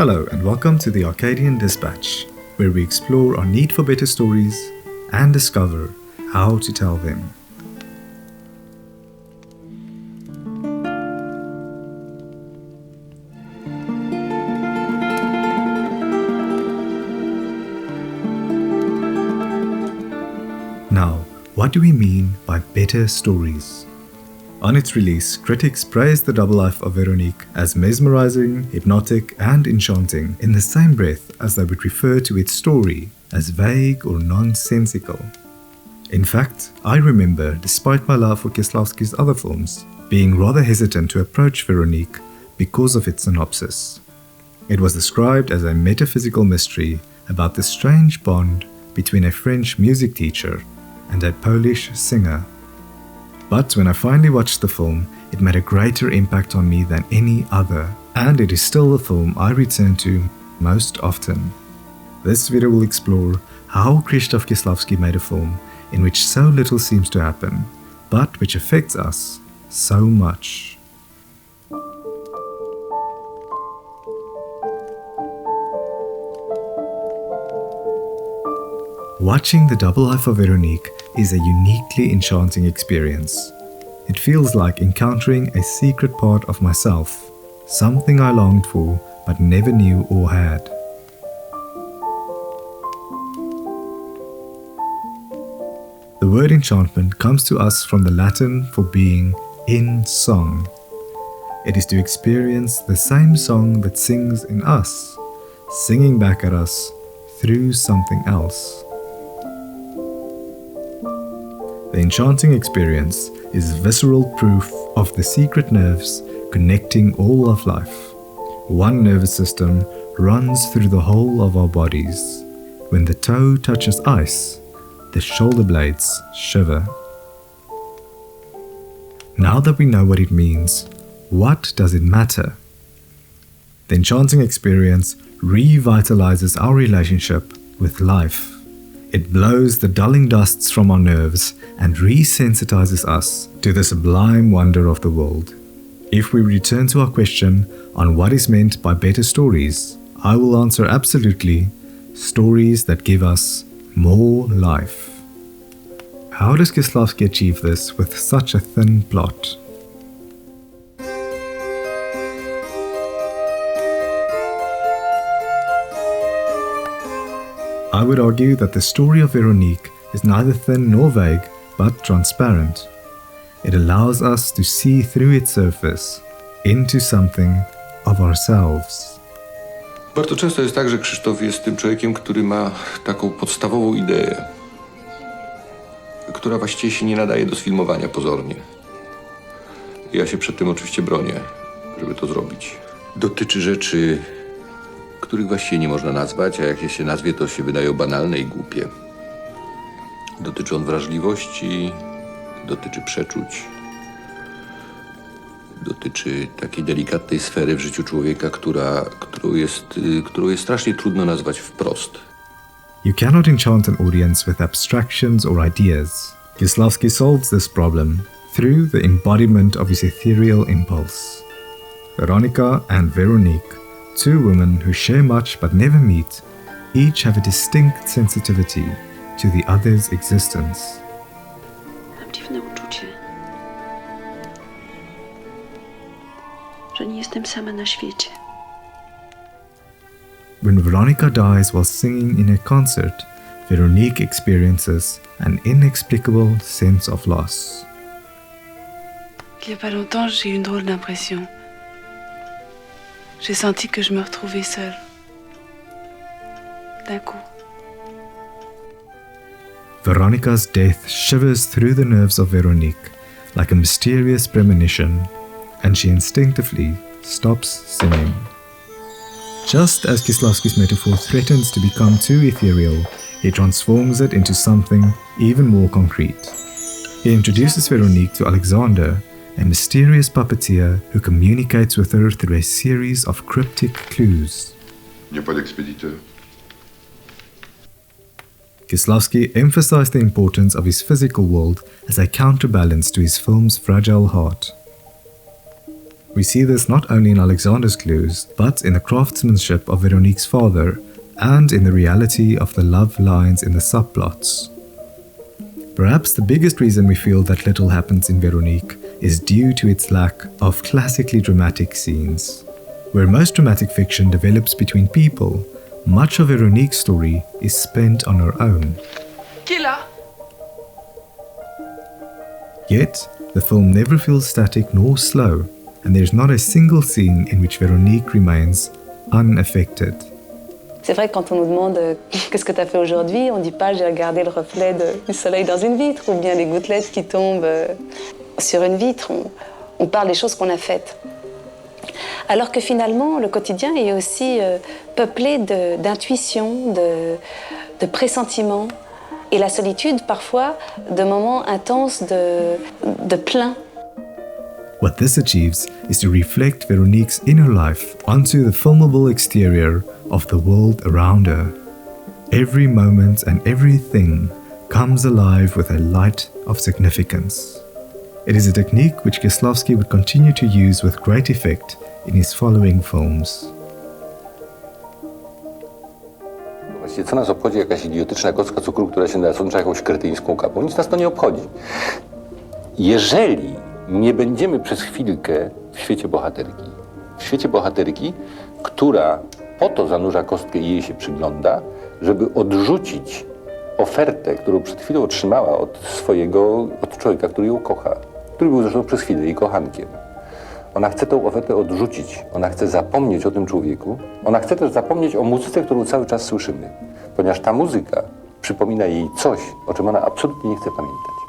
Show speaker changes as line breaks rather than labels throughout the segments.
Hello and welcome to the Arcadian Dispatch, where we explore our need for better stories and discover how to tell them. Now, what do we mean by better stories? On its release, critics praised The Double Life of Véronique as mesmerizing, hypnotic, and enchanting in the same breath as they would refer to its story as vague or nonsensical. In fact, I remember, despite my love for Kieślowski's other films, being rather hesitant to approach Véronique because of its synopsis. It was described as a metaphysical mystery about the strange bond between a French music teacher and a Polish singer. But when I finally watched the film, it made a greater impact on me than any other, and it is still the film I return to most often. This video will explore how Krzysztof Kieślowski made a film in which so little seems to happen, but which affects us so much. Watching The Double Life of Véronique is a uniquely enchanting experience. It feels like encountering a secret part of myself, something I longed for but never knew or had. The word enchantment comes to us from the Latin for being in song. It is to experience the same song that sings in us, singing back at us through something else. The enchanting experience is visceral proof of the secret nerves connecting all of life. One nervous system runs through the whole of our bodies. When the toe touches ice, the shoulder blades shiver. Now that we know what it means, what does it matter? The enchanting experience revitalizes our relationship with life. It blows the dulling dusts from our nerves and resensitizes us to the sublime wonder of the world. If we return to our question on what is meant by better stories, I will answer absolutely: stories that give us more life. How does Kieślowski achieve this with such a thin plot? I would argue that the story of Véronique is neither thin nor vague, but transparent. It allows us to see through its surface into something of ourselves.
Bardzo często jest tak, że Krzysztof jest tym człowiekiem, który ma taką podstawową ideę, która właściwie się nie nadaje do sfilmowania pozornie. Ja się przed tym oczywiście bronię, żeby to zrobić. Dotyczy rzeczy, których właściwie nie można nazwać, a jak je się nazwie, to się wydają banalne i głupie. Dotyczy on wrażliwości, dotyczy przeczuć, dotyczy takiej delikatnej sfery w życiu człowieka, którą jest strasznie trudno nazwać wprost.
You cannot enchant an audience with abstractions or ideas. Kieślowski solves this problem through the embodiment of his ethereal impulse. Veronica and Véronique, two women who share much but never meet, each have a distinct sensitivity to the other's existence.
Mam dziwne uczucie, że nie jestem sama na świecie.
When Veronica dies while singing in a concert, Véronique experiences an inexplicable sense of loss.
Il y a pas longtemps, j'ai eu une drôle d'impression. J'ai senti que je me retrouvais seule. D'un coup.
Veronica's death shivers through the nerves of Véronique like a mysterious premonition, and she instinctively stops singing. Just as Kieślowski's metaphor threatens to become too ethereal, he transforms it into something even more concrete. He introduces Véronique to Alexander, a mysterious puppeteer who communicates with her through a series of cryptic clues.
Il n'y a pas d'expéditeur.
Kieślowski emphasized the importance of his physical world as a counterbalance to his film's fragile heart. We see this not only in Alexander's clues, but in the craftsmanship of Véronique's father, and in the reality of the love lines in the subplots. Perhaps the biggest reason we feel that little happens in Véronique is due to its lack of classically dramatic scenes. Where most dramatic fiction develops between people, much of Véronique's story is spent on her own.
Qui est là?
Yet, the film never feels static nor slow, and there is not a single scene in which Véronique remains unaffected.
C'est vrai que quand on nous demande qu'est-ce que tu as fait aujourd'hui, on ne dit pas j'ai regardé le reflet du soleil dans une vitre ou bien les gouttelettes qui tombent sur une vitre. On parle des choses qu'on a faites. Alors que finalement, le quotidien est aussi peuplé d'intuitions, de pressentiments. Et la solitude, parfois, de moments intenses de plein.
What this achieves is to reflect Véronique's inner life onto the filmable exterior of the world around her. Every moment and everything comes alive with a light of significance. It is a technique which Kieślowski would continue to use with great effect in his following films.
Właściwie co nas obchodzi jakaś idiotyczna kostka cukru, która się nasącza jakąś kretyńską kapą? Nic nas to nie obchodzi. Jeżeli nie będziemy przez chwilkę w świecie bohaterki, która po to zanurza kostkę i jej się przygląda, żeby odrzucić ofertę, którą przed chwilą otrzymała od człowieka, który ją kocha, który był zresztą przez chwilę jej kochankiem. Ona chce tę ofertę odrzucić, ona chce zapomnieć o tym człowieku, ona chce też zapomnieć o muzyce, którą cały czas słyszymy, ponieważ ta muzyka przypomina jej coś, o czym ona absolutnie nie chce pamiętać.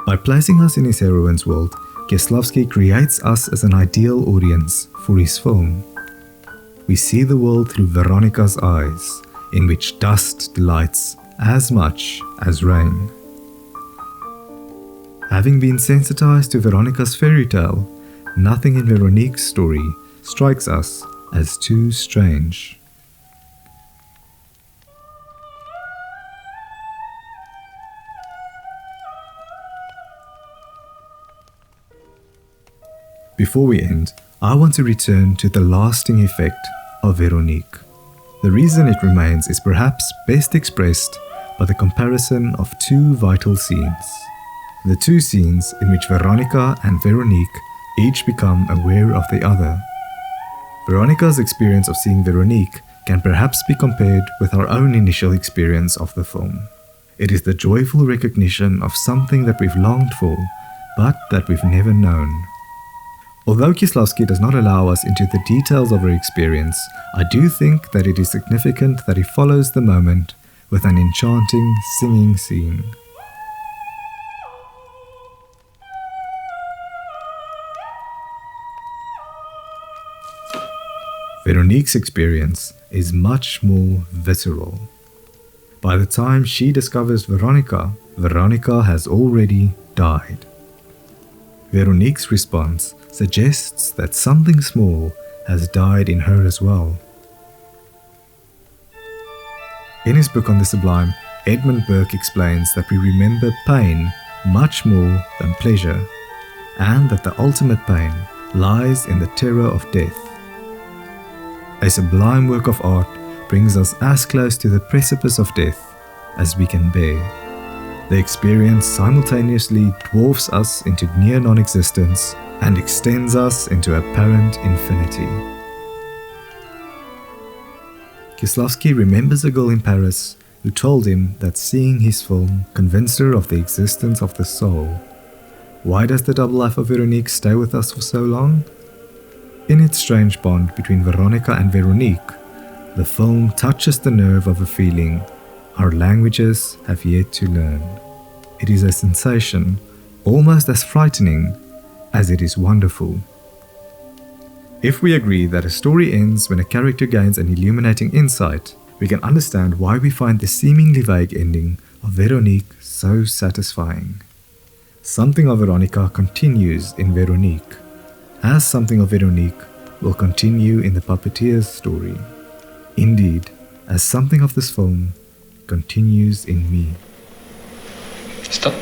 By placing us in his heroine's world, Kieślowski creates us as an ideal audience for his film. We see the world through Veronica's eyes, in which dust delights as much as rain. Having been sensitized to Veronica's fairy tale, nothing in Véronique's story strikes us as too strange. Before we end, I want to return to the lasting effect of Véronique. The reason it remains is perhaps best expressed by the comparison of two vital scenes. The two scenes in which Veronica and Véronique each become aware of the other. Veronica's experience of seeing Véronique can perhaps be compared with our own initial experience of the film. It is the joyful recognition of something that we've longed for, but that we've never known. Although Kieślowski does not allow us into the details of her experience, I do think that it is significant that he follows the moment with an enchanting singing scene. Véronique's experience is much more visceral. By the time she discovers Veronica, Veronica has already died. Véronique's response suggests that something small has died in her as well. In his book on the sublime, Edmund Burke explains that we remember pain much more than pleasure, and that the ultimate pain lies in the terror of death. A sublime work of art brings us as close to the precipice of death as we can bear. The experience simultaneously dwarfs us into near non-existence and extends us into apparent infinity. Kieślowski remembers a girl in Paris who told him that seeing his film convinced her of the existence of the soul. Why does the Double Life of Véronique stay with us for so long? In its strange bond between Veronica and Véronique, the film touches the nerve of a feeling our languages have yet to learn. It is a sensation almost as frightening as it is wonderful. If we agree that a story ends when a character gains an illuminating insight, we can understand why we find the seemingly vague ending of Véronique so satisfying. Something of Veronica continues in Véronique, as something of Véronique will continue in the puppeteer's story. Indeed, as something of this film continues in me.
Stop.